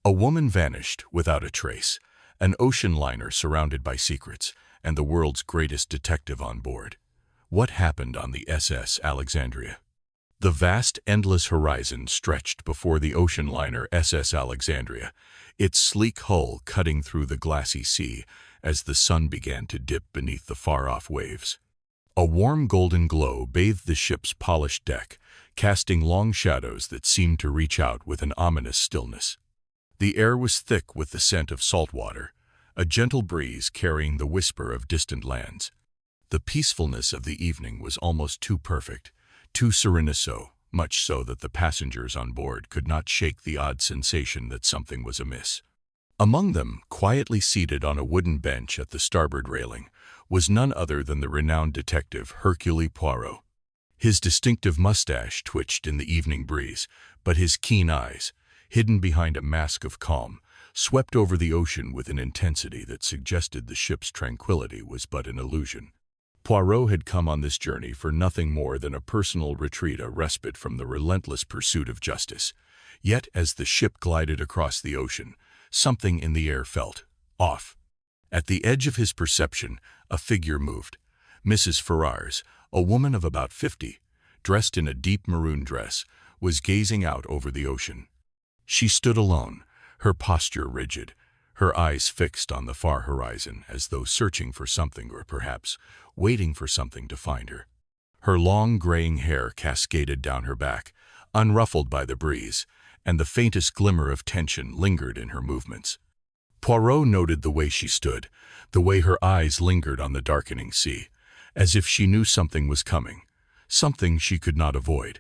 A woman vanished without a trace, an ocean liner surrounded by secrets, and the world's greatest detective on board. What happened on the SS Alexandria? The vast, endless horizon stretched before the ocean liner SS Alexandria, its sleek hull cutting through the glassy sea as the sun began to dip beneath the far-off waves. A warm golden glow bathed the ship's polished deck, casting long shadows that seemed to reach out with an ominous stillness. The air was thick with the scent of saltwater, a gentle breeze carrying the whisper of distant lands. The peacefulness of the evening was almost too perfect, too serene, so much so that the passengers on board could not shake the odd sensation that something was amiss. Among them, quietly seated on a wooden bench at the starboard railing, was none other than the renowned detective Hercule Poirot. His distinctive mustache twitched in the evening breeze, but his keen eyes, hidden behind a mask of calm, swept over the ocean with an intensity that suggested the ship's tranquility was but an illusion. Poirot had come on this journey for nothing more than a personal retreat, a respite from the relentless pursuit of justice. Yet, as the ship glided across the ocean, something in the air felt off. At the edge of his perception, a figure moved. Mrs. Ferrars, a woman of about 50, dressed in a deep maroon dress, was gazing out over the ocean. She stood alone, her posture rigid, her eyes fixed on the far horizon as though searching for something or perhaps waiting for something to find her. Her long graying hair cascaded down her back, unruffled by the breeze, and the faintest glimmer of tension lingered in her movements. Poirot noted the way she stood, the way her eyes lingered on the darkening sea, as if she knew something was coming, something she could not avoid.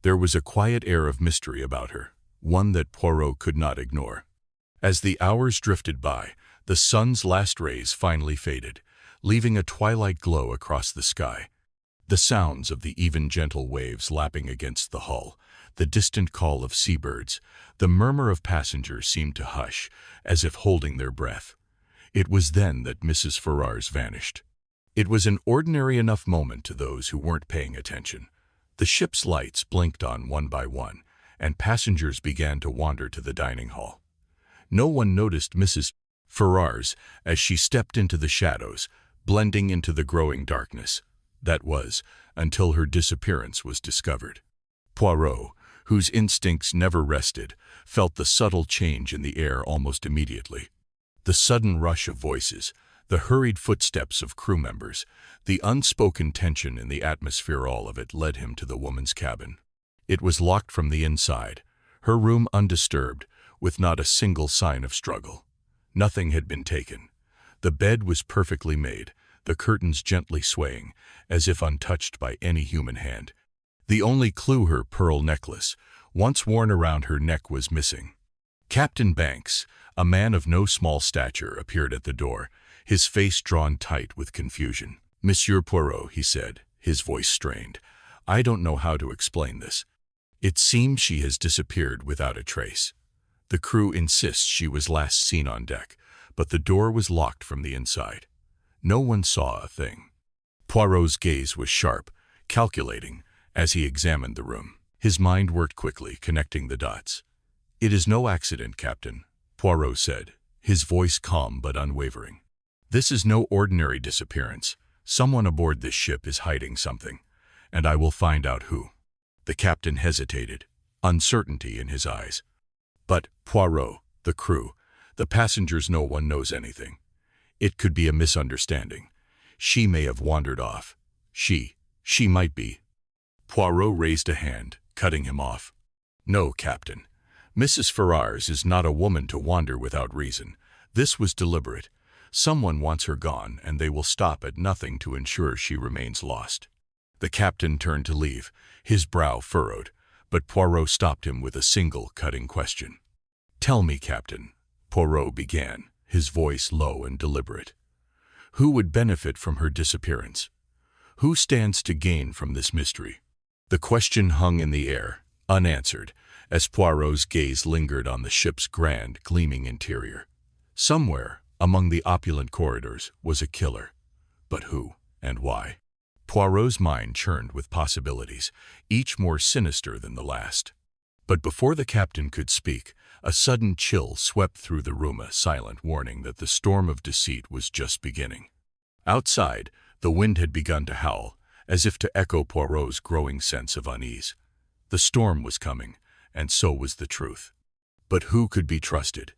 There was a quiet air of mystery about her, one that Poirot could not ignore. As the hours drifted by, the sun's last rays finally faded, leaving a twilight glow across the sky. The sounds of the even gentle waves lapping against the hull, the distant call of seabirds, the murmur of passengers seemed to hush, as if holding their breath. It was then that Mrs. Ferrars vanished. It was an ordinary enough moment to those who weren't paying attention. The ship's lights blinked on one by one, and passengers began to wander to the dining hall. No one noticed Mrs. Ferrars as she stepped into the shadows, blending into the growing darkness. That was, until her disappearance was discovered. Poirot, whose instincts never rested, felt the subtle change in the air almost immediately. The sudden rush of voices, the hurried footsteps of crew members, the unspoken tension in the atmosphere, all of it led him to the woman's cabin. It was locked from the inside, her room undisturbed, with not a single sign of struggle. Nothing had been taken. The bed was perfectly made, the curtains gently swaying, as if untouched by any human hand. The only clue, her pearl necklace, once worn around her neck, was missing. Captain Banks, a man of no small stature, appeared at the door, his face drawn tight with confusion. "Monsieur Poirot," he said, his voice strained, "I don't know how to explain this. It seems she has disappeared without a trace. The crew insists she was last seen on deck, but the door was locked from the inside. No one saw a thing." Poirot's gaze was sharp, calculating, as he examined the room. His mind worked quickly, connecting the dots. "It is no accident, Captain," Poirot said, his voice calm but unwavering. "This is no ordinary disappearance. Someone aboard this ship is hiding something, and I will find out who." The captain hesitated, uncertainty in his eyes. "But, Poirot, the crew, the passengers, no one knows anything. It could be a misunderstanding. She may have wandered off. She might be." Poirot raised a hand, cutting him off. "No, Captain. Mrs. Ferrars is not a woman to wander without reason. This was deliberate. Someone wants her gone, and they will stop at nothing to ensure she remains lost." The captain turned to leave, his brow furrowed, but Poirot stopped him with a single cutting question. "Tell me, Captain," Poirot began, his voice low and deliberate. "Who would benefit from her disappearance? Who stands to gain from this mystery?" The question hung in the air, unanswered, as Poirot's gaze lingered on the ship's grand, gleaming interior. Somewhere, among the opulent corridors, was a killer. But who, and why? Poirot's mind churned with possibilities, each more sinister than the last. But before the captain could speak, a sudden chill swept through the room, a silent warning that the storm of deceit was just beginning. Outside, the wind had begun to howl, as if to echo Poirot's growing sense of unease. The storm was coming, and so was the truth. But who could be trusted?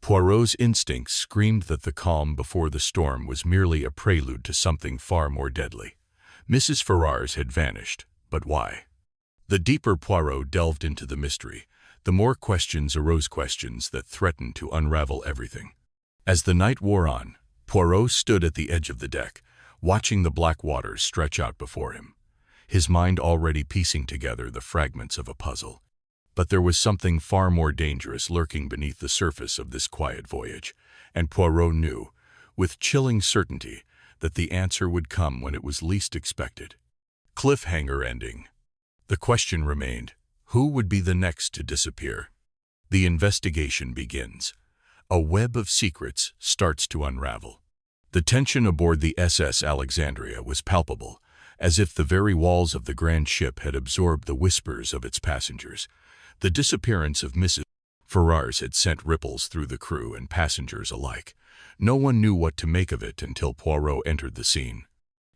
Poirot's instincts screamed that the calm before the storm was merely a prelude to something far more deadly. Mrs. Ferrars had vanished, but why? The deeper Poirot delved into the mystery, the more questions arose, questions that threatened to unravel everything. As the night wore on, Poirot stood at the edge of the deck, watching the black waters stretch out before him, his mind already piecing together the fragments of a puzzle. But there was something far more dangerous lurking beneath the surface of this quiet voyage, and Poirot knew, with chilling certainty, that the answer would come when it was least expected. Cliffhanger ending. The question remained, who would be the next to disappear? The investigation begins. A web of secrets starts to unravel. The tension aboard the SS Alexandria was palpable, as if the very walls of the grand ship had absorbed the whispers of its passengers. The disappearance of Mrs. Ferrars had sent ripples through the crew and passengers alike. No one knew what to make of it until Poirot entered the scene.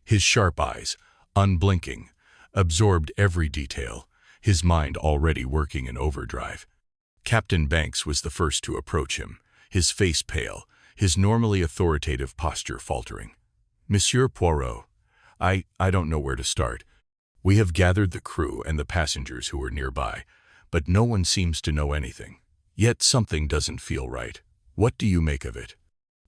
His sharp eyes, unblinking, absorbed every detail, his mind already working in overdrive. Captain Banks was the first to approach him, his face pale, his normally authoritative posture faltering. "Monsieur Poirot, I don't know where to start. We have gathered the crew and the passengers who were nearby, but no one seems to know anything. Yet something doesn't feel right. What do you make of it?"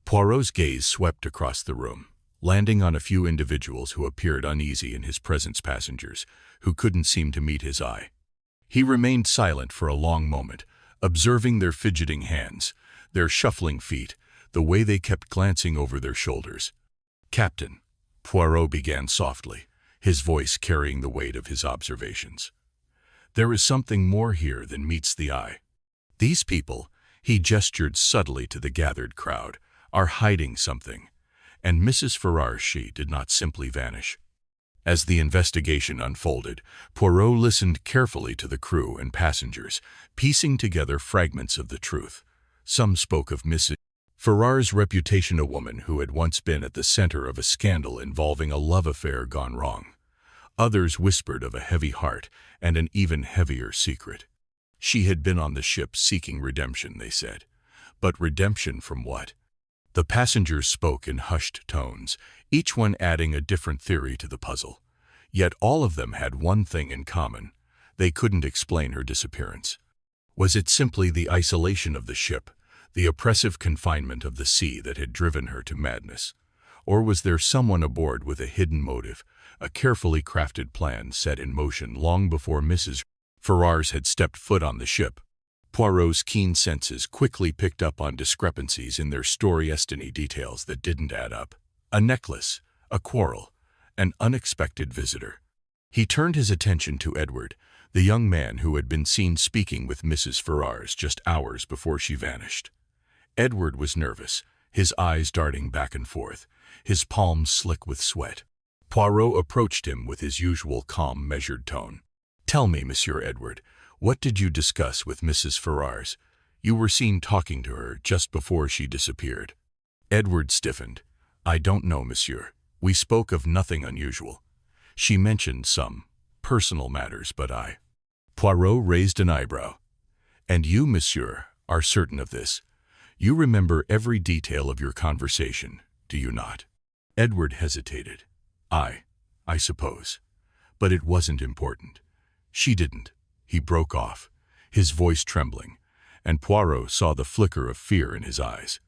Poirot's gaze swept across the room, landing on a few individuals who appeared uneasy in his presence, passengers who couldn't seem to meet his eye. He remained silent for a long moment, observing their fidgeting hands, their shuffling feet, the way they kept glancing over their shoulders. "Captain," Poirot began softly, his voice carrying the weight of his observations, "there is something more here than meets the eye. These people," he gestured subtly to the gathered crowd, "are hiding something. And Mrs. Ferrars, she did not simply vanish." As the investigation unfolded, Poirot listened carefully to the crew and passengers, piecing together fragments of the truth. Some spoke of Mrs. Ferrars' reputation, a woman who had once been at the center of a scandal involving a love affair gone wrong. Others whispered of a heavy heart and an even heavier secret. She had been on the ship seeking redemption, they said. But redemption from what? The passengers spoke in hushed tones, each one adding a different theory to the puzzle. Yet all of them had one thing in common. They couldn't explain her disappearance. Was it simply the isolation of the ship, the oppressive confinement of the sea that had driven her to madness? Or was there someone aboard with a hidden motive, a carefully crafted plan set in motion long before Mrs. Ferrars had stepped foot on the ship? Poirot's keen senses quickly picked up on discrepancies in their story-estiny details that didn't add up. A necklace, a quarrel, an unexpected visitor. He turned his attention to Edward, the young man who had been seen speaking with Mrs. Ferrars just hours before she vanished. Edward was nervous, his eyes darting back and forth, his palms slick with sweat. Poirot approached him with his usual calm, measured tone. "Tell me, Monsieur Edward, what did you discuss with Mrs. Ferrars? You were seen talking to her just before she disappeared." Edward stiffened. "I don't know, monsieur. We spoke of nothing unusual. She mentioned some personal matters, but I—" Poirot raised an eyebrow. "And you, monsieur, are certain of this? You remember every detail of your conversation, do you not?" Edward hesitated. I suppose. But it wasn't important. She didn't." He broke off, his voice trembling, and Poirot saw the flicker of fear in his eyes.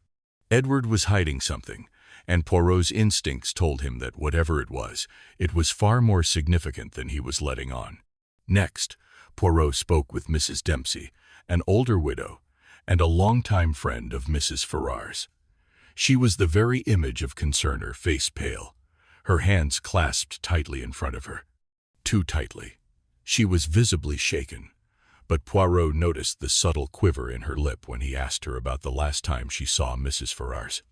Edward was hiding something, and Poirot's instincts told him that whatever it was far more significant than he was letting on. Next, Poirot spoke with Mrs. Dempsey, an older widow, and a longtime friend of Mrs. Ferrars. She was the very image of concern, her face pale, her hands clasped tightly in front of her. Too tightly. She was visibly shaken, but Poirot noticed the subtle quiver in her lip when he asked her about the last time she saw Mrs. Ferrars.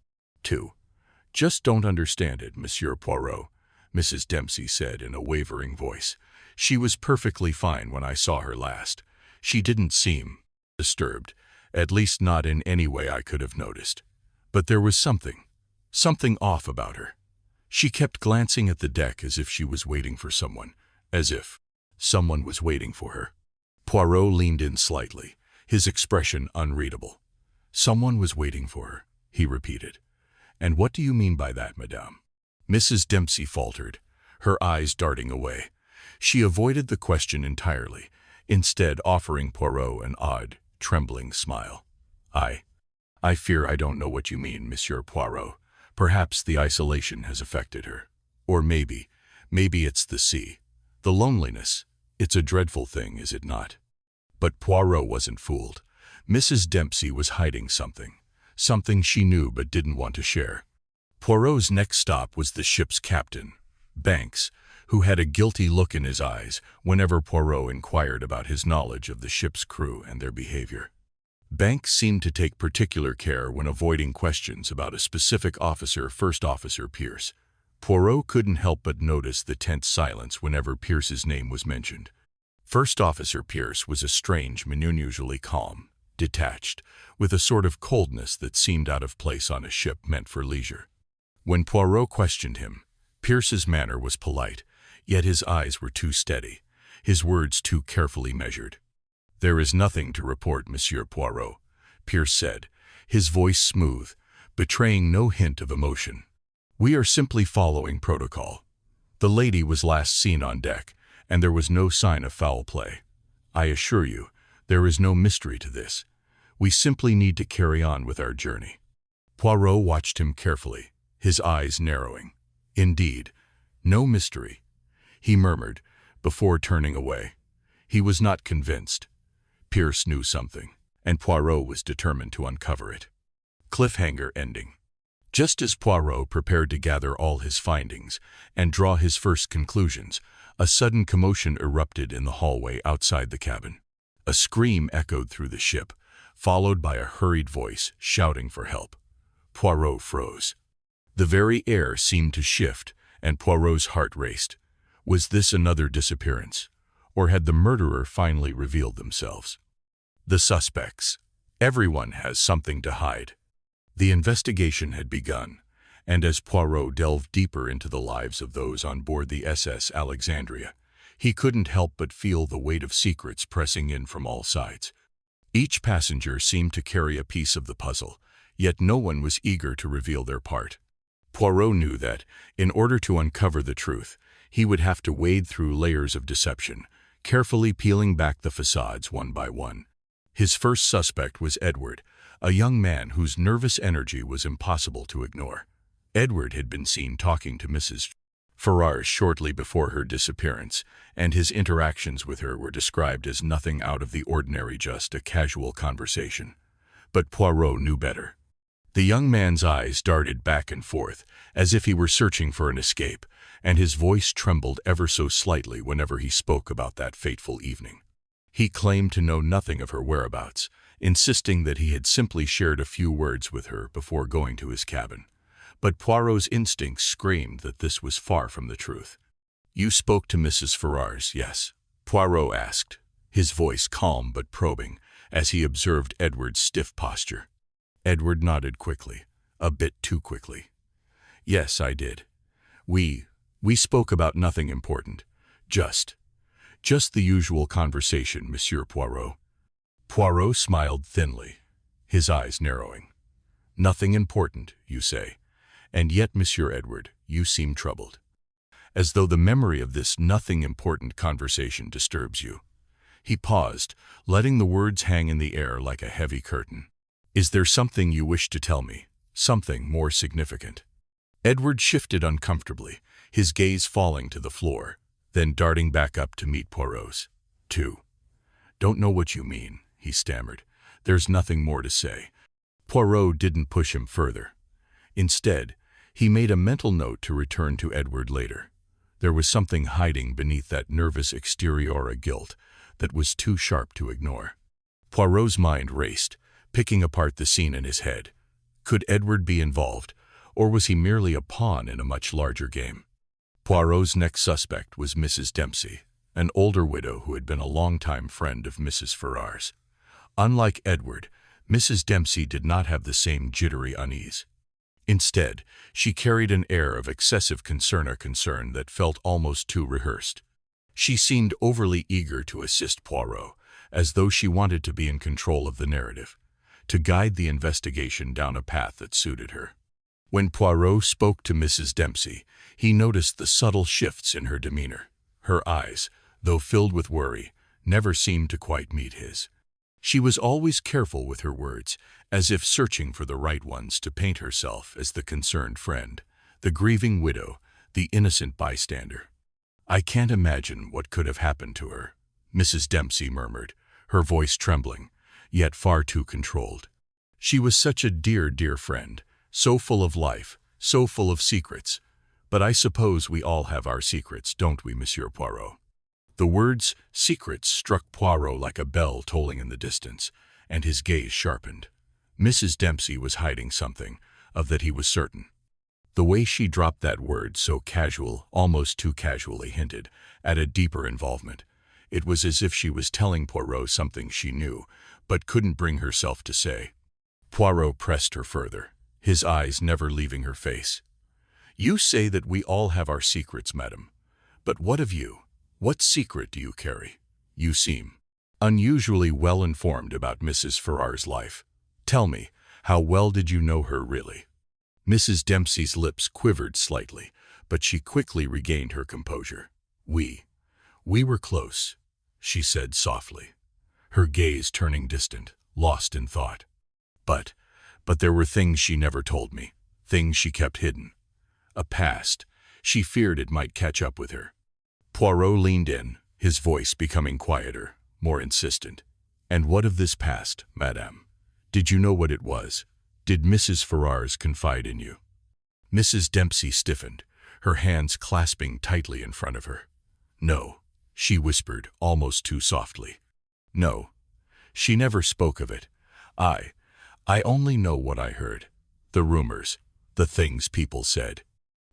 "Just don't understand it, Monsieur Poirot," Mrs. Dempsey said in a wavering voice. "She was perfectly fine when I saw her last. She didn't seem disturbed, at least not in any way I could have noticed. But there was something off about her. She kept glancing at the deck as if she was waiting for someone, as if someone was waiting for her. Poirot leaned in slightly, his expression unreadable. "Someone was waiting for her," he repeated. "And what do you mean by that, madame?" Mrs. Dempsey faltered, her eyes darting away. She avoided the question entirely, instead offering Poirot an odd, trembling smile. I fear I don't know what you mean, Monsieur Poirot. Perhaps the isolation has affected her. Or maybe it's the sea. The loneliness. It's a dreadful thing, is it not?" But Poirot wasn't fooled. Mrs. Dempsey was hiding something she knew but didn't want to share. Poirot's next stop was the ship's captain, Banks, who had a guilty look in his eyes whenever Poirot inquired about his knowledge of the ship's crew and their behavior. Banks seemed to take particular care when avoiding questions about a specific officer, First Officer Pierce. Poirot couldn't help but notice the tense silence whenever Pierce's name was mentioned. First Officer Pierce was a strange man, unusually calm, detached, with a sort of coldness that seemed out of place on a ship meant for leisure. When Poirot questioned him, Pierce's manner was polite, yet his eyes were too steady, his words too carefully measured. "There is nothing to report, Monsieur Poirot," Pierce said, his voice smooth, betraying no hint of emotion. "We are simply following protocol. The lady was last seen on deck, and there was no sign of foul play. I assure you, there is no mystery to this. We simply need to carry on with our journey." Poirot watched him carefully, his eyes narrowing. "Indeed, no mystery," he murmured, before turning away. He was not convinced. Pierce knew something, and Poirot was determined to uncover it. Cliffhanger ending. Just as Poirot prepared to gather all his findings and draw his first conclusions, a sudden commotion erupted in the hallway outside the cabin. A scream echoed through the ship, followed by a hurried voice shouting for help. Poirot froze. The very air seemed to shift, and Poirot's heart raced. Was this another disappearance, or had the murderer finally revealed themselves? The suspects. Everyone has something to hide. The investigation had begun, and as Poirot delved deeper into the lives of those on board the SS Alexandria, he couldn't help but feel the weight of secrets pressing in from all sides. Each passenger seemed to carry a piece of the puzzle, yet no one was eager to reveal their part. Poirot knew that, in order to uncover the truth, he would have to wade through layers of deception, carefully peeling back the facades one by one. His first suspect was Edward, a young man whose nervous energy was impossible to ignore. Edward had been seen talking to Mrs. Ferrars shortly before her disappearance, and his interactions with her were described as nothing out of the ordinary, just a casual conversation. But Poirot knew better. The young man's eyes darted back and forth, as if he were searching for an escape, and his voice trembled ever so slightly whenever he spoke about that fateful evening. He claimed to know nothing of her whereabouts, insisting that he had simply shared a few words with her before going to his cabin. But Poirot's instincts screamed that this was far from the truth. "You spoke to Mrs. Ferrars, yes?" Poirot asked, his voice calm but probing, as he observed Edward's stiff posture. Edward nodded quickly, a bit too quickly. "Yes, I did. We spoke about nothing important. Just the usual conversation, Monsieur Poirot." Poirot smiled thinly, his eyes narrowing. "Nothing important, you say? And yet, Monsieur Edward, you seem troubled. As though the memory of this nothing important conversation disturbs you." He paused, letting the words hang in the air like a heavy curtain. "Is there something you wish to tell me? Something more significant?" Edward shifted uncomfortably, his gaze falling to the floor, then darting back up to meet Poirot's. "Don't know what you mean," he stammered. "There's nothing more to say." Poirot didn't push him further. Instead, he made a mental note to return to Edward later. There was something hiding beneath that nervous exterior, a guilt that was too sharp to ignore. Poirot's mind raced, picking apart the scene in his head. Could Edward be involved, or was he merely a pawn in a much larger game? Poirot's next suspect was Mrs. Dempsey, an older widow who had been a longtime friend of Mrs. Ferrars. Unlike Edward, Mrs. Dempsey did not have the same jittery unease. Instead, she carried an air of excessive concern that felt almost too rehearsed. She seemed overly eager to assist Poirot, as though she wanted to be in control of the narrative, to guide the investigation down a path that suited her. When Poirot spoke to Mrs. Dempsey, he noticed the subtle shifts in her demeanor. Her eyes, though filled with worry, never seemed to quite meet his. She was always careful with her words, as if searching for the right ones to paint herself as the concerned friend, the grieving widow, the innocent bystander. "I can't imagine what could have happened to her," Mrs. Dempsey murmured, her voice trembling, yet far too controlled. "She was such a dear, dear friend, so full of life, so full of secrets. But I suppose we all have our secrets, don't we, Monsieur Poirot?" The words "secrets" struck Poirot like a bell tolling in the distance, and his gaze sharpened. Mrs. Dempsey was hiding something, of that he was certain. The way she dropped that word so casual, almost too casually, hinted at a deeper involvement. It was as if she was telling Poirot something she knew, but couldn't bring herself to say. Poirot pressed her further, his eyes never leaving her face. "You say that we all have our secrets, madam. But what of you? What secret do you carry? You seem unusually well informed about Mrs. Ferrars' life. Tell me, how well did you know her really?" Mrs. Dempsey's lips quivered slightly, but she quickly regained her composure. We were close," she said softly, her gaze turning distant, lost in thought. But there were things she never told me, things she kept hidden. A past. She feared it might catch up with her." Poirot leaned in, his voice becoming quieter, more insistent. "And what of this past, madame? Did you know what it was? Did Mrs. Ferrars confide in you?" Mrs. Dempsey stiffened, her hands clasping tightly in front of her. "No," she whispered, almost too softly. "No. She never spoke of it. I only know what I heard. The rumors, the things people said."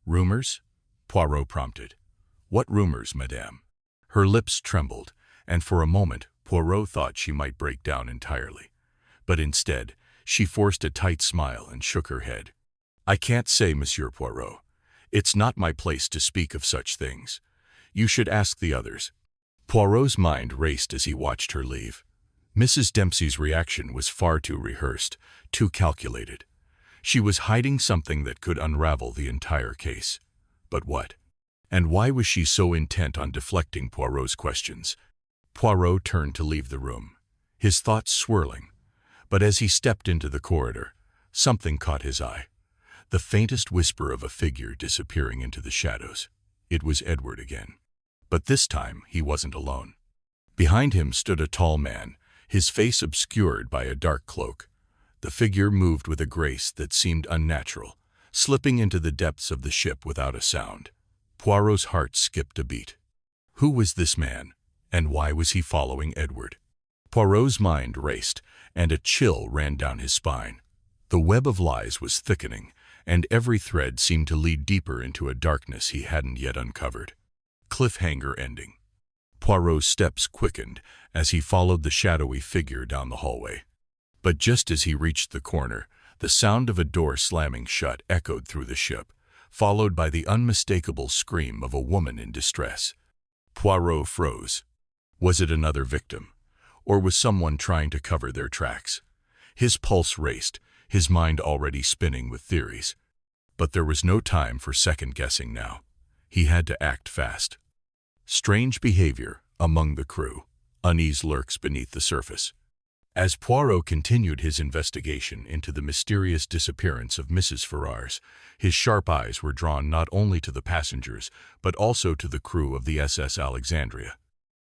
"Rumors?" Poirot prompted. "What rumors, madame?" Her lips trembled, and for a moment Poirot thought she might break down entirely. But instead, she forced a tight smile and shook her head. "I can't say, Monsieur Poirot. It's not my place to speak of such things. You should ask the others." Poirot's mind raced as he watched her leave. Mrs. Dempsey's reaction was far too rehearsed, too calculated. She was hiding something that could unravel the entire case. But what? And why was she so intent on deflecting Poirot's questions? Poirot turned to leave the room, his thoughts swirling. But as he stepped into the corridor, something caught his eye. The faintest whisper of a figure disappearing into the shadows. It was Edward again. But this time he wasn't alone. Behind him stood a tall man, his face obscured by a dark cloak. The figure moved with a grace that seemed unnatural, slipping into the depths of the ship without a sound. Poirot's heart skipped a beat. Who was this man, and why was he following Edward? Poirot's mind raced, and a chill ran down his spine. The web of lies was thickening, and every thread seemed to lead deeper into a darkness he hadn't yet uncovered. Cliffhanger ending. Poirot's steps quickened as he followed the shadowy figure down the hallway. But just as he reached the corner, the sound of a door slamming shut echoed through the ship, followed by the unmistakable scream of a woman in distress. Poirot froze. Was it another victim? Or was someone trying to cover their tracks? His pulse raced, his mind already spinning with theories. But there was no time for second-guessing now. He had to act fast. Strange behavior among the crew. Unease lurks beneath the surface. As Poirot continued his investigation into the mysterious disappearance of Mrs. Ferrars, his sharp eyes were drawn not only to the passengers, but also to the crew of the SS Alexandria.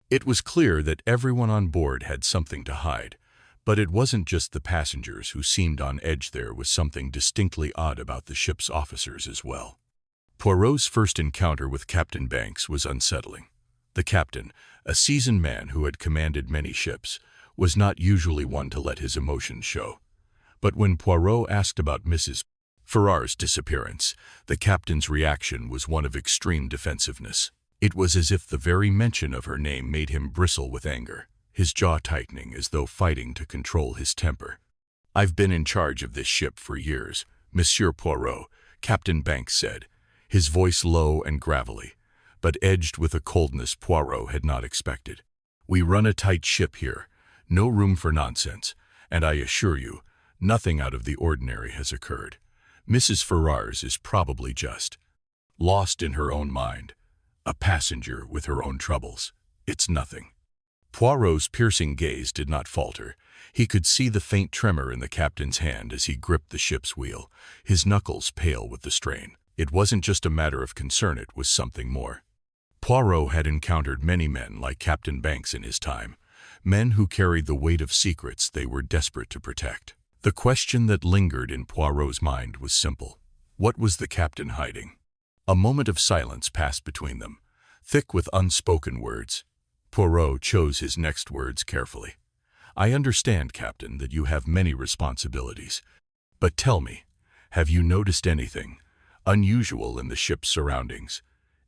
It was clear that everyone on board had something to hide, but it wasn't just the passengers who seemed on edge. There was something distinctly odd about the ship's officers as well. Poirot's first encounter with Captain Banks was unsettling. The captain, a seasoned man who had commanded many ships, was not usually one to let his emotions show. But when Poirot asked about Mrs. Ferrars' disappearance, the captain's reaction was one of extreme defensiveness. It was as if the very mention of her name made him bristle with anger, his jaw tightening as though fighting to control his temper. "I've been in charge of this ship for years, Monsieur Poirot," Captain Banks said, his voice low and gravelly, but edged with a coldness Poirot had not expected. "We run a tight ship here, no room for nonsense, and I assure you, nothing out of the ordinary has occurred. Mrs. Ferrars is probably just lost in her own mind, a passenger with her own troubles. It's nothing." Poirot's piercing gaze did not falter. He could see the faint tremor in the captain's hand as he gripped the ship's wheel, his knuckles pale with the strain. It wasn't just a matter of concern, it was something more. Poirot had encountered many men like Captain Banks in his time, men who carried the weight of secrets they were desperate to protect. The question that lingered in Poirot's mind was simple. What was the captain hiding? A moment of silence passed between them, thick with unspoken words. Poirot chose his next words carefully. "I understand, Captain, that you have many responsibilities. But tell me, have you noticed anything unusual in the ship's surroundings?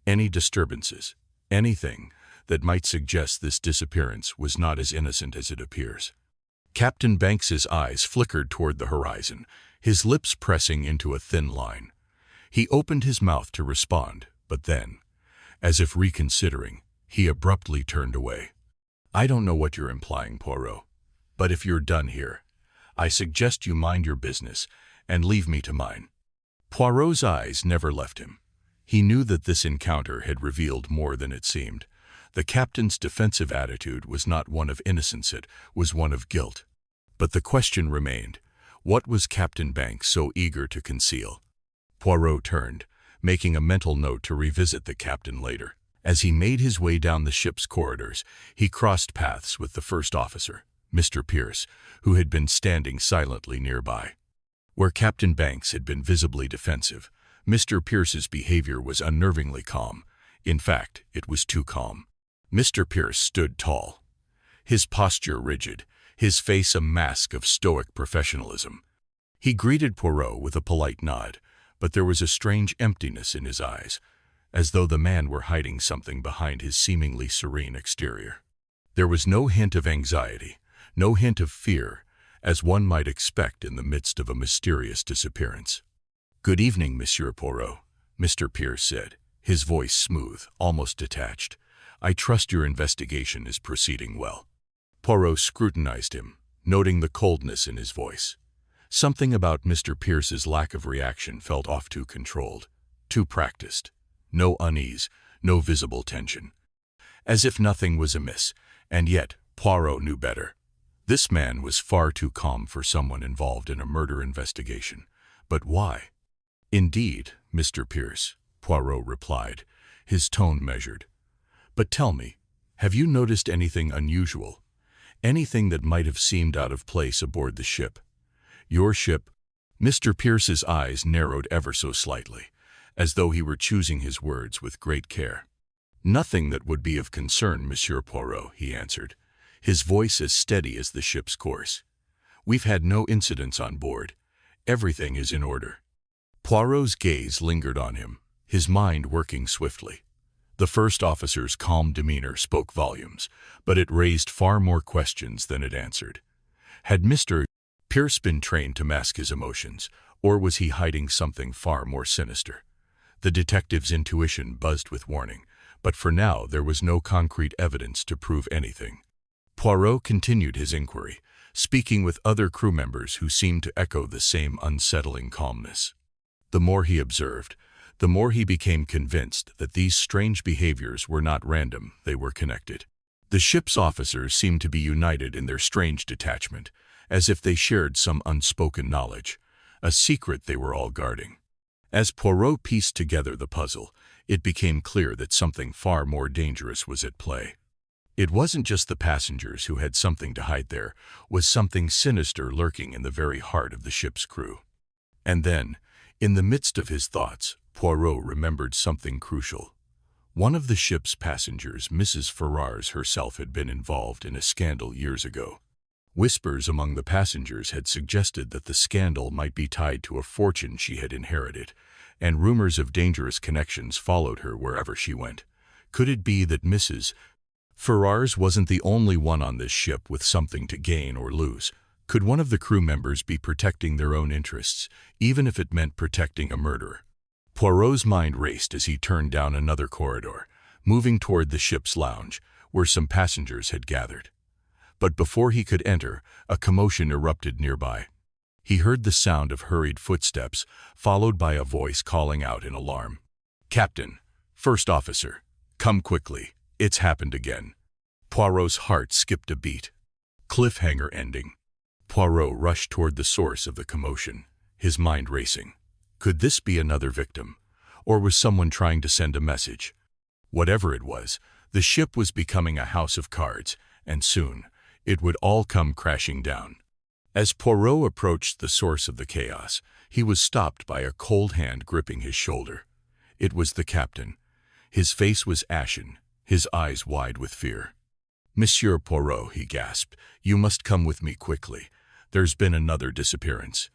Any disturbances? Anything that might suggest this disappearance was not as innocent as it appears?" Captain Banks's eyes flickered toward the horizon, his lips pressing into a thin line. He opened his mouth to respond, but then, as if reconsidering, he abruptly turned away. "I don't know what you're implying, Poirot, but if you're done here, I suggest you mind your business and leave me to mine." Poirot's eyes never left him. He knew that this encounter had revealed more than it seemed. The captain's defensive attitude was not one of innocence, it was one of guilt. But the question remained, what was Captain Banks so eager to conceal? Poirot turned, making a mental note to revisit the captain later. As he made his way down the ship's corridors, he crossed paths with the first officer, Mr. Pierce, who had been standing silently nearby. Where Captain Banks had been visibly defensive, Mr. Pierce's behavior was unnervingly calm. In fact, it was too calm. Mr. Pierce stood tall, his posture rigid, his face a mask of stoic professionalism. He greeted Poirot with a polite nod, but there was a strange emptiness in his eyes, as though the man were hiding something behind his seemingly serene exterior. There was no hint of anxiety, no hint of fear, as one might expect in the midst of a mysterious disappearance. "Good evening, Monsieur Poirot," Mr. Pierce said, his voice smooth, almost detached. "I trust your investigation is proceeding well." Poirot scrutinized him, noting the coldness in his voice. Something about Mr. Pierce's lack of reaction felt off, too controlled, too practiced. No unease, no visible tension. As if nothing was amiss, and yet Poirot knew better. This man was far too calm for someone involved in a murder investigation. But why? "Indeed, Mr. Pierce," Poirot replied, his tone measured. "But tell me, have you noticed anything unusual? Anything that might have seemed out of place aboard the ship? Your ship?" Mr. Pierce's eyes narrowed ever so slightly, as though he were choosing his words with great care. "Nothing that would be of concern, Monsieur Poirot," he answered, his voice as steady as the ship's course. "We've had no incidents on board. Everything is in order." Poirot's gaze lingered on him, his mind working swiftly. The first officer's calm demeanor spoke volumes, but it raised far more questions than it answered. Had Mr. Pierce been trained to mask his emotions, or was he hiding something far more sinister? The detective's intuition buzzed with warning, but for now there was no concrete evidence to prove anything. Poirot continued his inquiry, speaking with other crew members who seemed to echo the same unsettling calmness. The more he observed, the more he became convinced that these strange behaviors were not random, they were connected. The ship's officers seemed to be united in their strange detachment, as if they shared some unspoken knowledge, a secret they were all guarding. As Poirot pieced together the puzzle, it became clear that something far more dangerous was at play. It wasn't just the passengers who had something to hide, there was something sinister lurking in the very heart of the ship's crew. And then, in the midst of his thoughts, Poirot remembered something crucial. One of the ship's passengers, Mrs. Ferrars herself, had been involved in a scandal years ago. Whispers among the passengers had suggested that the scandal might be tied to a fortune she had inherited, and rumors of dangerous connections followed her wherever she went. Could it be that Mrs. Ferrars wasn't the only one on this ship with something to gain or lose? Could one of the crew members be protecting their own interests, even if it meant protecting a murderer? Poirot's mind raced as he turned down another corridor, moving toward the ship's lounge, where some passengers had gathered. But before he could enter, a commotion erupted nearby. He heard the sound of hurried footsteps, followed by a voice calling out in alarm. "Captain, first officer, come quickly, it's happened again." Poirot's heart skipped a beat. Cliffhanger ending. Poirot rushed toward the source of the commotion, his mind racing. Could this be another victim? Or was someone trying to send a message? Whatever it was, the ship was becoming a house of cards, and soon, it would all come crashing down. As Poirot approached the source of the chaos, he was stopped by a cold hand gripping his shoulder. It was the captain. His face was ashen, his eyes wide with fear. "Monsieur Poirot," he gasped, "you must come with me quickly. There's been another disappearance."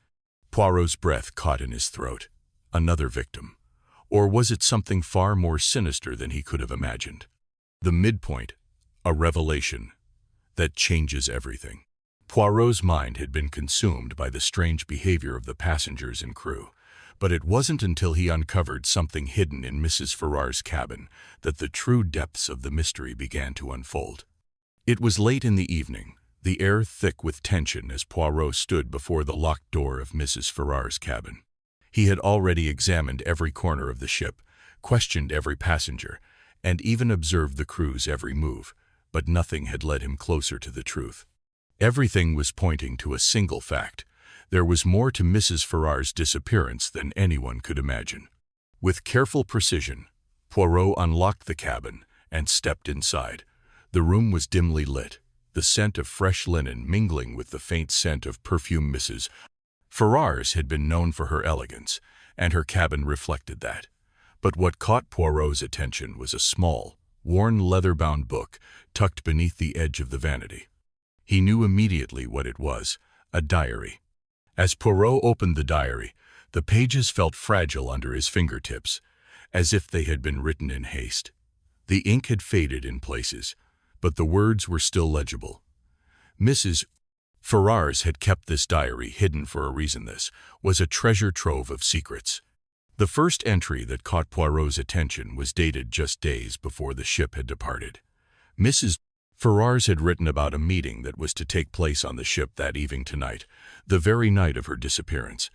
Poirot's breath caught in his throat. Another victim. Or was it something far more sinister than he could have imagined? The midpoint, a revelation that changes everything. Poirot's mind had been consumed by the strange behavior of the passengers and crew, but it wasn't until he uncovered something hidden in Mrs. Ferrars' cabin that the true depths of the mystery began to unfold. It was late in the evening, the air thick with tension as Poirot stood before the locked door of Mrs. Ferrars' cabin. He had already examined every corner of the ship, questioned every passenger, and even observed the crew's every move, but nothing had led him closer to the truth. Everything was pointing to a single fact. There was more to Mrs. Ferrars' disappearance than anyone could imagine. With careful precision, Poirot unlocked the cabin and stepped inside. The room was dimly lit, the scent of fresh linen mingling with the faint scent of perfume. Mrs. Ferrars had been known for her elegance, and her cabin reflected that. But what caught Poirot's attention was a small, worn leather-bound book tucked beneath the edge of the vanity. He knew immediately what it was, a diary. As Poirot opened the diary, the pages felt fragile under his fingertips, as if they had been written in haste. The ink had faded in places, but the words were still legible. Mrs. Ferrars had kept this diary hidden for a reason. This was a treasure trove of secrets. The first entry that caught Poirot's attention was dated just days before the ship had departed. Mrs. Ferrars had written about a meeting that was to take place on the ship that evening tonight, the very night of her disappearance.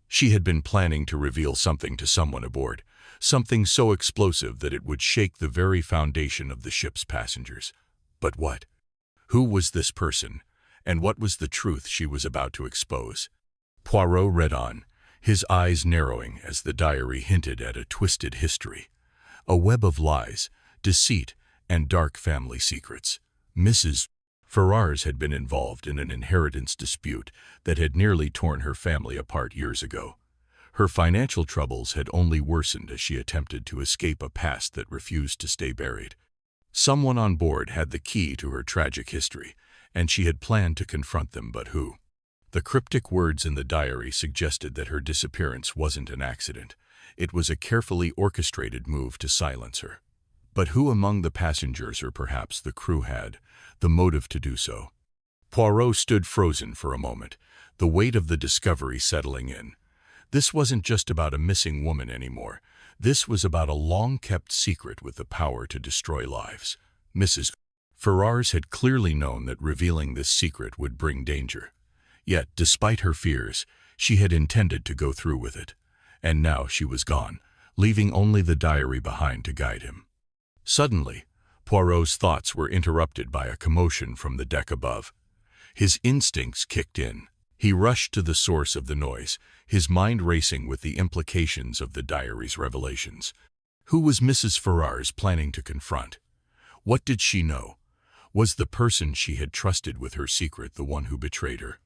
She had been planning to reveal something to someone aboard, something so explosive that it would shake the very foundation of the ship's passengers. But what? Who was this person, and what was the truth she was about to expose? Poirot read on, his eyes narrowing as the diary hinted at a twisted history, a web of lies, deceit, and dark family secrets. Mrs. Ferrars had been involved in an inheritance dispute that had nearly torn her family apart years ago. Her financial troubles had only worsened as she attempted to escape a past that refused to stay buried. Someone on board had the key to her tragic history, and she had planned to confront them, but who? The cryptic words in the diary suggested that her disappearance wasn't an accident. It was a carefully orchestrated move to silence her. But who among the passengers, or perhaps the crew, had the motive to do so? Poirot stood frozen for a moment, the weight of the discovery settling in. This wasn't just about a missing woman anymore. This was about a long-kept secret with the power to destroy lives. Mrs. Ferrars had clearly known that revealing this secret would bring danger. Yet, despite her fears, she had intended to go through with it. And now she was gone, leaving only the diary behind to guide him. Suddenly, Poirot's thoughts were interrupted by a commotion from the deck above. His instincts kicked in. He rushed to the source of the noise, his mind racing with the implications of the diary's revelations. Who was Mrs. Ferrars planning to confront? What did she know? Was the person she had trusted with her secret the one who betrayed her?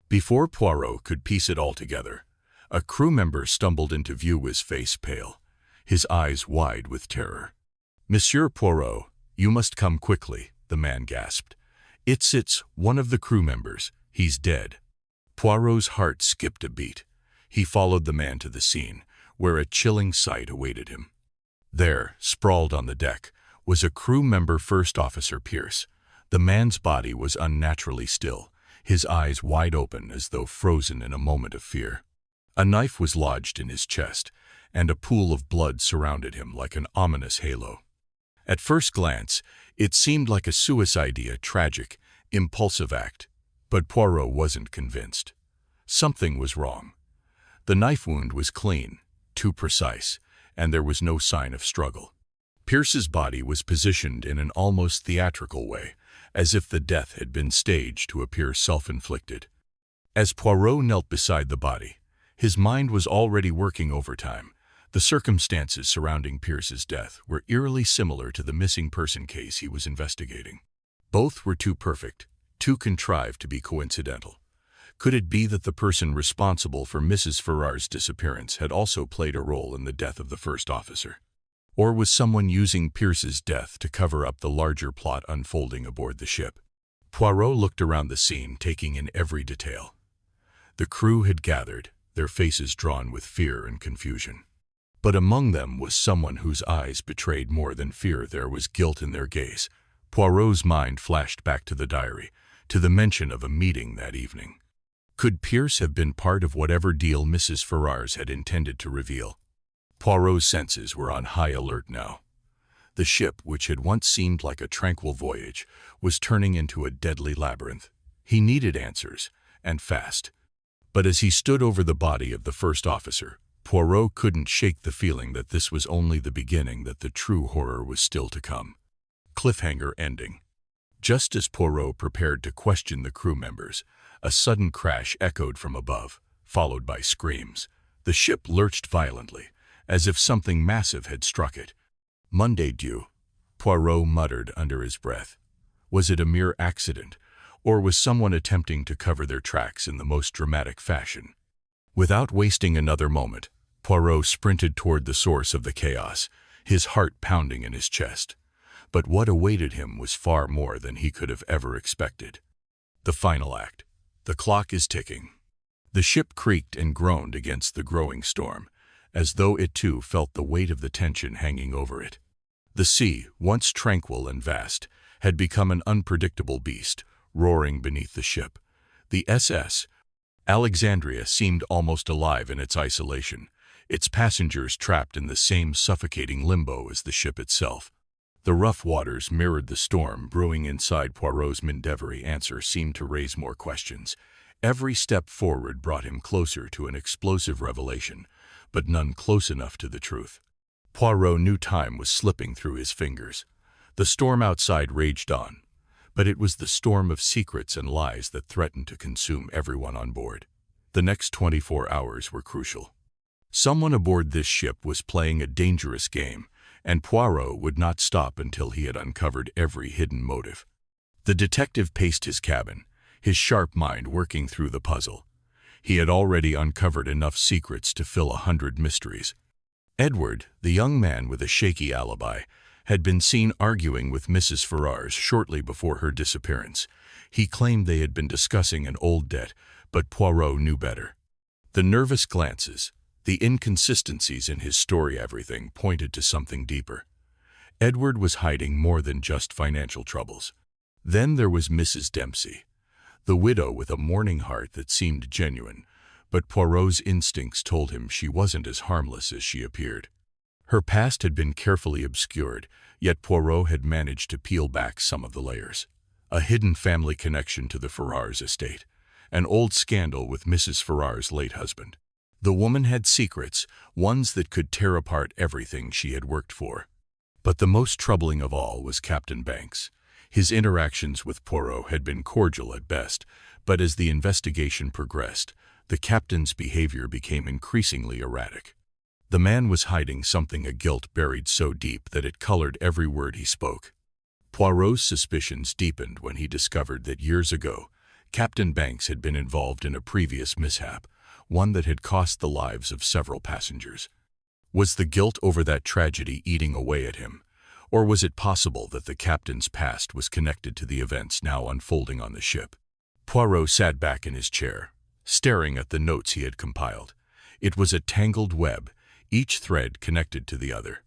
Before Poirot could piece it all together, a crew member stumbled into view, his face pale, his eyes wide with terror. "Monsieur Poirot, you must come quickly," the man gasped. It's one of the crew members. He's dead." Poirot's heart skipped a beat. He followed the man to the scene, where a chilling sight awaited him. There, sprawled on the deck, was a crew member, First Officer Pierce. The man's body was unnaturally still, his eyes wide open as though frozen in a moment of fear. A knife was lodged in his chest, and a pool of blood surrounded him like an ominous halo. At first glance, it seemed like a suicide, a tragic, impulsive act, but Poirot wasn't convinced. Something was wrong. The knife wound was clean, too precise, and there was no sign of struggle. Pierce's body was positioned in an almost theatrical way, as if the death had been staged to appear self-inflicted. As Poirot knelt beside the body, his mind was already working overtime. The circumstances surrounding Pierce's death were eerily similar to the missing person case he was investigating. Both were too perfect, too contrived to be coincidental. Could it be that the person responsible for Mrs. Ferrar's disappearance had also played a role in the death of the first officer? Or was someone using Pierce's death to cover up the larger plot unfolding aboard the ship? Poirot looked around the scene, taking in every detail. The crew had gathered, their faces drawn with fear and confusion. But among them was someone whose eyes betrayed more than fear. There was guilt in their gaze. Poirot's mind flashed back to the diary, to the mention of a meeting that evening. Could Pierce have been part of whatever deal Mrs. Ferrars had intended to reveal? Poirot's senses were on high alert now. The ship, which had once seemed like a tranquil voyage, was turning into a deadly labyrinth. He needed answers, and fast. But as he stood over the body of the first officer, Poirot couldn't shake the feeling that this was only the beginning, that the true horror was still to come. Cliffhanger ending. Just as Poirot prepared to question the crew members, a sudden crash echoed from above, followed by screams. The ship lurched violently, as if something massive had struck it. Monday due, Poirot muttered under his breath. Was it a mere accident, or was someone attempting to cover their tracks in the most dramatic fashion? Without wasting another moment, Poirot sprinted toward the source of the chaos, his heart pounding in his chest. But what awaited him was far more than he could have ever expected. The final act. The clock is ticking. The ship creaked and groaned against the growing storm, as though it too felt the weight of the tension hanging over it. The sea, once tranquil and vast, had become an unpredictable beast, roaring beneath the ship. The SS, Alexandria, seemed almost alive in its isolation, its passengers trapped in the same suffocating limbo as the ship itself. The rough waters mirrored the storm brewing inside Poirot's mind. Every answer seemed to raise more questions. Every step forward brought him closer to an explosive revelation, but none close enough to the truth. Poirot knew time was slipping through his fingers. The storm outside raged on, but it was the storm of secrets and lies that threatened to consume everyone on board. The next 24 hours were crucial. Someone aboard this ship was playing a dangerous game, and Poirot would not stop until he had uncovered every hidden motive. The detective paced his cabin, his sharp mind working through the puzzle. He had already uncovered enough secrets to fill 100 mysteries. Edward, the young man with a shaky alibi, had been seen arguing with Mrs. Ferrars shortly before her disappearance. He claimed they had been discussing an old debt, but Poirot knew better. The nervous glances, the inconsistencies in his story, everything pointed to something deeper. Edward was hiding more than just financial troubles. Then there was Mrs. Dempsey, the widow with a mourning heart that seemed genuine, but Poirot's instincts told him she wasn't as harmless as she appeared. Her past had been carefully obscured, yet Poirot had managed to peel back some of the layers. A hidden family connection to the Ferrars estate, an old scandal with Mrs. Ferrars' late husband. The woman had secrets, ones that could tear apart everything she had worked for. But the most troubling of all was Captain Banks. His interactions with Poirot had been cordial at best, but as the investigation progressed, the captain's behavior became increasingly erratic. The man was hiding something, a guilt buried so deep that it colored every word he spoke. Poirot's suspicions deepened when he discovered that years ago, Captain Banks had been involved in a previous mishap, one that had cost the lives of several passengers. Was the guilt over that tragedy eating away at him, or was it possible that the captain's past was connected to the events now unfolding on the ship? Poirot sat back in his chair, staring at the notes he had compiled. It was a tangled web, each thread connected to the other.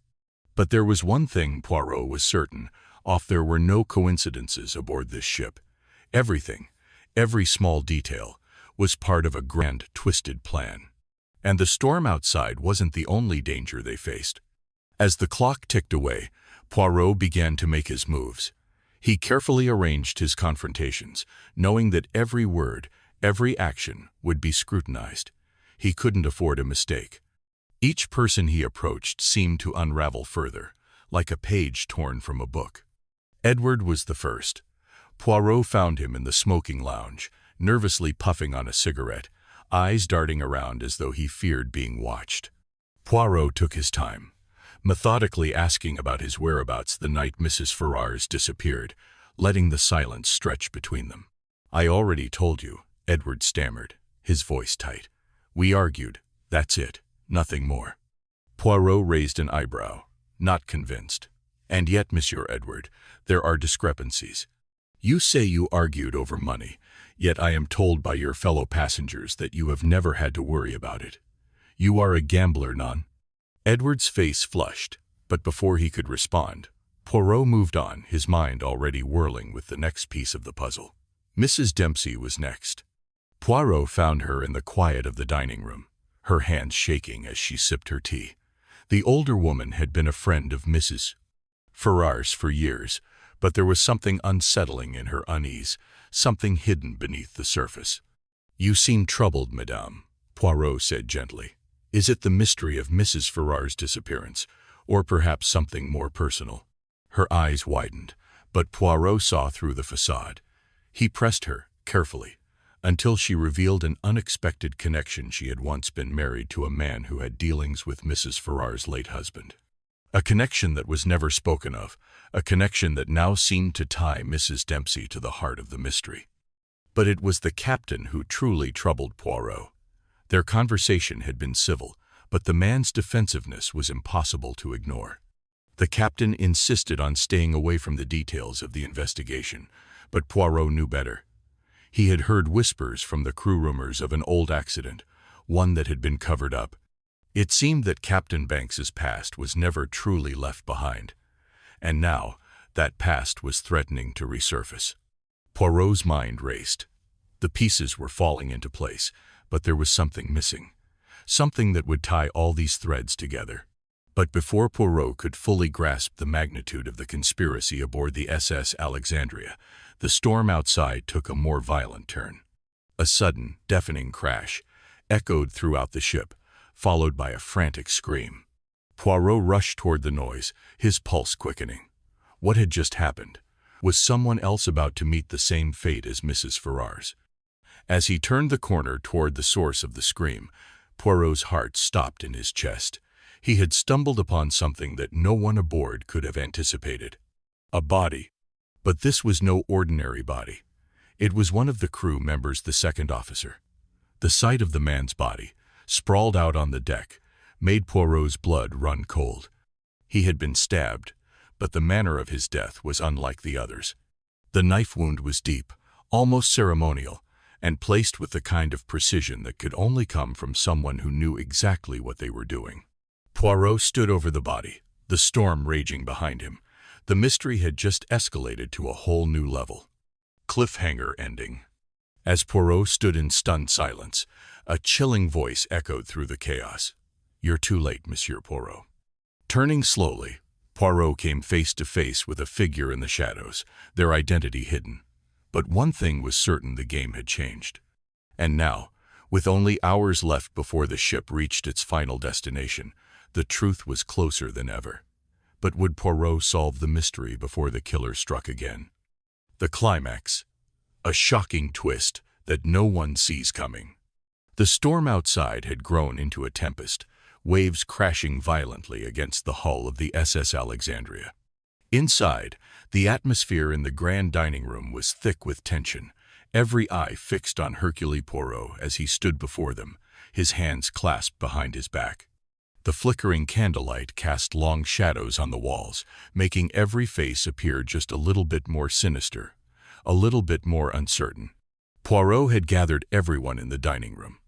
But there was one thing Poirot was certain of: there were no coincidences aboard this ship. Everything, every small detail, was part of a grand, twisted plan. And the storm outside wasn't the only danger they faced. As the clock ticked away, Poirot began to make his moves. He carefully arranged his confrontations, knowing that every word, every action would be scrutinized. He couldn't afford a mistake. Each person he approached seemed to unravel further, like a page torn from a book. Edward was the first. Poirot found him in the smoking lounge, nervously puffing on a cigarette, eyes darting around as though he feared being watched. Poirot took his time, methodically asking about his whereabouts the night Mrs. Ferrars disappeared, letting the silence stretch between them. "I already told you," Edward stammered, his voice tight. "We argued. That's it. Nothing more." Poirot raised an eyebrow, not convinced. "And yet, Monsieur Edward, there are discrepancies. You say you argued over money, yet I am told by your fellow passengers that you have never had to worry about it. You are a gambler, non?" Edward's face flushed, but before he could respond, Poirot moved on, his mind already whirling with the next piece of the puzzle. Mrs. Dempsey was next. Poirot found her in the quiet of the dining room, her hands shaking as she sipped her tea. The older woman had been a friend of Mrs. Ferrars for years, but there was something unsettling in her unease, something hidden beneath the surface. "You seem troubled, madame," Poirot said gently. "Is it the mystery of Mrs. Ferrars' disappearance, or perhaps something more personal?" Her eyes widened, but Poirot saw through the facade. He pressed her, carefully, until she revealed an unexpected connection. She had once been married to a man who had dealings with Mrs. Ferrars' late husband. A connection that was never spoken of, a connection that now seemed to tie Mrs. Dempsey to the heart of the mystery. But it was the captain who truly troubled Poirot. Their conversation had been civil, but the man's defensiveness was impossible to ignore. The captain insisted on staying away from the details of the investigation, but Poirot knew better. He had heard whispers from the crew, rumors of an old accident, one that had been covered up. It seemed that Captain Banks's past was never truly left behind, and now that past was threatening to resurface. Poirot's mind raced. The pieces were falling into place, but there was something missing, something that would tie all these threads together. But before Poirot could fully grasp the magnitude of the conspiracy aboard the SS Alexandria, the storm outside took a more violent turn. A sudden, deafening crash echoed throughout the ship, followed by a frantic scream. Poirot rushed toward the noise, his pulse quickening. What had just happened? Was someone else about to meet the same fate as Mrs. Ferrars? As he turned the corner toward the source of the scream, Poirot's heart stopped in his chest. He had stumbled upon something that no one aboard could have anticipated. A body. But this was no ordinary body. It was one of the crew members, the second officer. The sight of the man's body, sprawled out on the deck, made Poirot's blood run cold. He had been stabbed, but the manner of his death was unlike the others. The knife wound was deep, almost ceremonial, and placed with the kind of precision that could only come from someone who knew exactly what they were doing. Poirot stood over the body, the storm raging behind him. The mystery had just escalated to a whole new level. Cliffhanger ending. As Poirot stood in stunned silence, a chilling voice echoed through the chaos. "You're too late, Monsieur Poirot." Turning slowly, Poirot came face to face with a figure in the shadows, their identity hidden. But one thing was certain: the game had changed. And now, with only hours left before the ship reached its final destination, the truth was closer than ever. But would Poirot solve the mystery before the killer struck again? The climax. A shocking twist that no one sees coming. The storm outside had grown into a tempest, waves crashing violently against the hull of the SS Alexandria. Inside, the atmosphere in the grand dining room was thick with tension, every eye fixed on Hercule Poirot as he stood before them, his hands clasped behind his back. The flickering candlelight cast long shadows on the walls, making every face appear just a little bit more sinister, a little bit more uncertain. Poirot had gathered everyone in the dining room.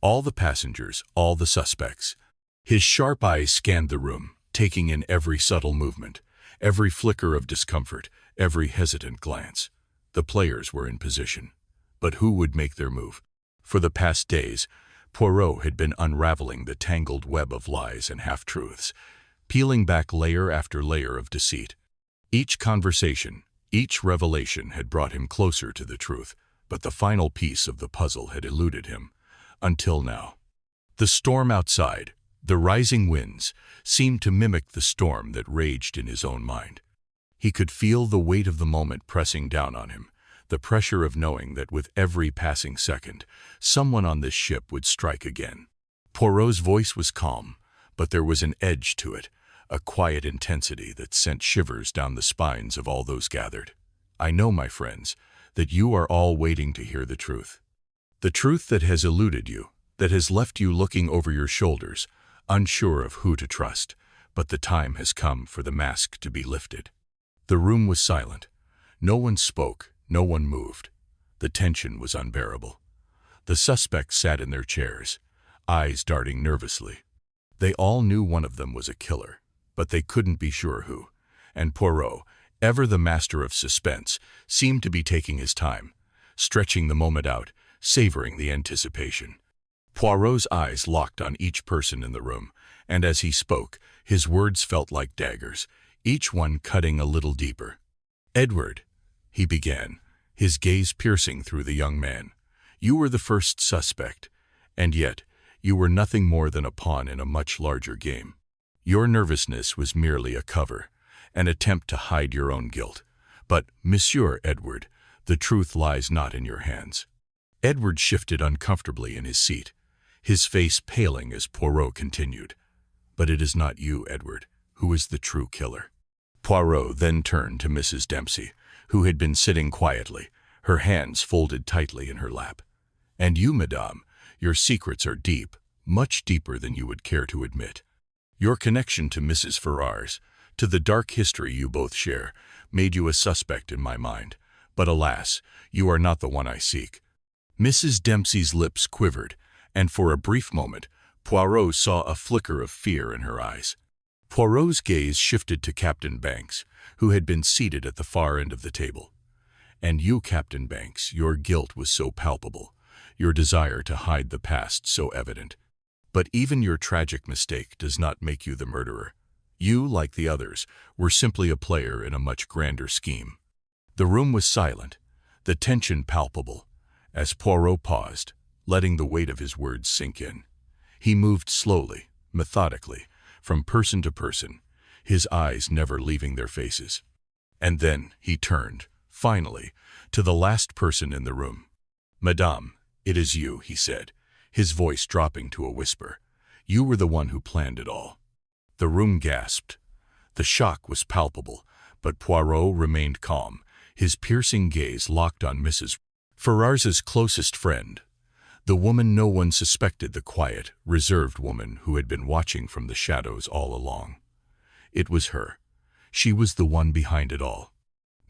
All the passengers, all the suspects. His sharp eyes scanned the room, taking in every subtle movement, every flicker of discomfort, every hesitant glance. The players were in position. But who would make their move? For the past days, Poirot had been unraveling the tangled web of lies and half-truths, peeling back layer after layer of deceit. Each conversation, each revelation had brought him closer to the truth, but the final piece of the puzzle had eluded him, until now. The storm outside, the rising winds, seemed to mimic the storm that raged in his own mind. He could feel the weight of the moment pressing down on him, the pressure of knowing that with every passing second, someone on this ship would strike again. Poirot's voice was calm, but there was an edge to it, a quiet intensity that sent shivers down the spines of all those gathered. I know, my friends, that you are all waiting to hear the truth. The truth that has eluded you, that has left you looking over your shoulders, unsure of who to trust, but the time has come for the mask to be lifted. The room was silent. No one spoke, no one moved. The tension was unbearable. The suspects sat in their chairs, eyes darting nervously. They all knew one of them was a killer, but they couldn't be sure who. And Poirot, ever the master of suspense, seemed to be taking his time, stretching the moment out, savoring the anticipation. Poirot's eyes locked on each person in the room, and as he spoke, his words felt like daggers, each one cutting a little deeper. "Edward," he began, his gaze piercing through the young man, "you were the first suspect, and yet you were nothing more than a pawn in a much larger game. Your nervousness was merely a cover, an attempt to hide your own guilt. But, Monsieur Edward, the truth lies not in your hands." Edward shifted uncomfortably in his seat, his face paling as Poirot continued. "But it is not you, Edward, who is the true killer." Poirot then turned to Mrs. Dempsey, who had been sitting quietly, her hands folded tightly in her lap. "And you, madame, your secrets are deep, much deeper than you would care to admit. Your connection to Mrs. Ferrars, to the dark history you both share, made you a suspect in my mind. But alas, you are not the one I seek." Mrs. Dempsey's lips quivered, and for a brief moment, Poirot saw a flicker of fear in her eyes. Poirot's gaze shifted to Captain Banks, who had been seated at the far end of the table. "And you, Captain Banks, your guilt was so palpable, your desire to hide the past so evident. But even your tragic mistake does not make you the murderer. You, like the others, were simply a player in a much grander scheme." The room was silent, the tension palpable, as Poirot paused, letting the weight of his words sink in. He moved slowly, methodically, from person to person, his eyes never leaving their faces. And then he turned, finally, to the last person in the room. "Madame, it is you," he said, his voice dropping to a whisper. "You were the one who planned it all." The room gasped. The shock was palpable, but Poirot remained calm, his piercing gaze locked on Mrs. Ferrars's closest friend, the woman no one suspected, the quiet, reserved woman who had been watching from the shadows all along. It was her. She was the one behind it all.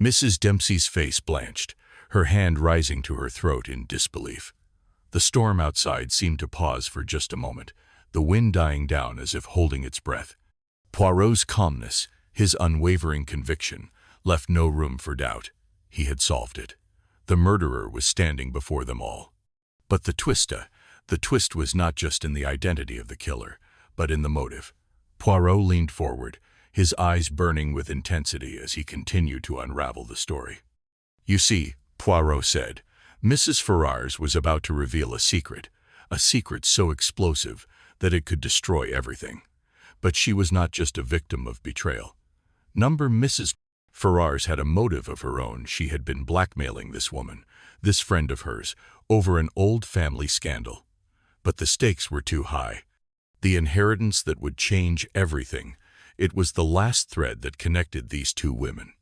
Mrs. Dempsey's face blanched, her hand rising to her throat in disbelief. The storm outside seemed to pause for just a moment, the wind dying down as if holding its breath. Poirot's calmness, his unwavering conviction, left no room for doubt. He had solved it. The murderer was standing before them all. But the twist was not just in the identity of the killer, but in the motive. Poirot leaned forward, his eyes burning with intensity as he continued to unravel the story. "You see," Poirot said, "Mrs. Ferrars was about to reveal a secret so explosive that it could destroy everything. But she was not just a victim of betrayal. Mrs. Ferrars had a motive of her own. She had been blackmailing this woman, this friend of hers, over an old family scandal. But the stakes were too high. The inheritance that would change everything. It was the last thread that connected these two women."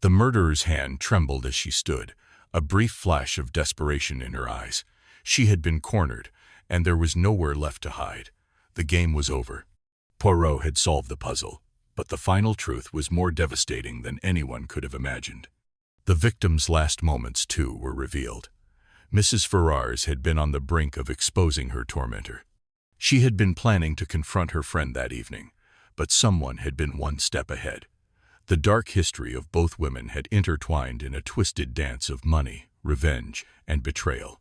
The murderer's hand trembled as she stood, a brief flash of desperation in her eyes. She had been cornered, and there was nowhere left to hide. The game was over. Poirot had solved the puzzle, but the final truth was more devastating than anyone could have imagined. The victim's last moments, too, were revealed. Mrs. Ferrars had been on the brink of exposing her tormentor. She had been planning to confront her friend that evening, but someone had been one step ahead. The dark history of both women had intertwined in a twisted dance of money, revenge, and betrayal.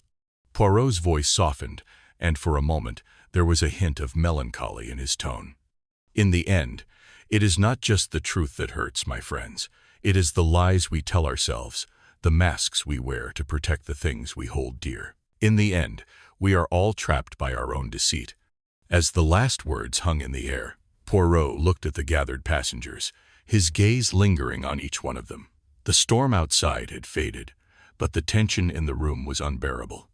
Poirot's voice softened, and for a moment there was a hint of melancholy in his tone. In the end, it is not just the truth that hurts, my friends. It is the lies we tell ourselves, the masks we wear to protect the things we hold dear. In the end, we are all trapped by our own deceit. As the last words hung in the air, Poirot looked at the gathered passengers, his gaze lingering on each one of them. The storm outside had faded, but the tension in the room was unbearable.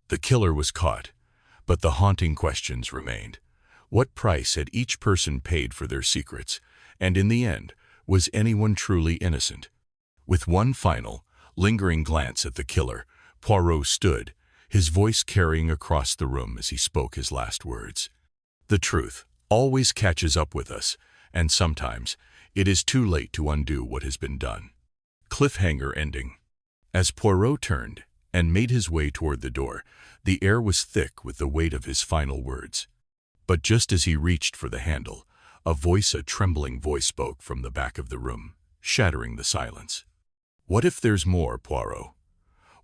The killer was caught, but the haunting questions remained. What price had each person paid for their secrets, and in the end, was anyone truly innocent? With one final, lingering glance at the killer, Poirot stood, his voice carrying across the room as he spoke his last words. The truth always catches up with us, and sometimes it is too late to undo what has been done. Cliffhanger ending. As Poirot turned and made his way toward the door, the air was thick with the weight of his final words. But just as he reached for the handle, a trembling voice spoke from the back of the room, shattering the silence. What if there's more, Poirot?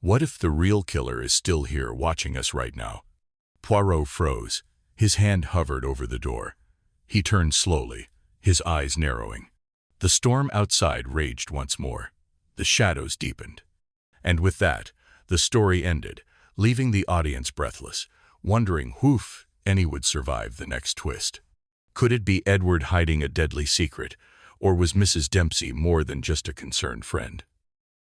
What if the real killer is still here watching us right now? Poirot froze. His hand hovered over the door. He turned slowly, his eyes narrowing. The storm outside raged once more. The shadows deepened. And with that, the story ended, leaving the audience breathless, wondering if any would survive the next twist. Could it be Edward hiding a deadly secret, or was Mrs. Dempsey more than just a concerned friend?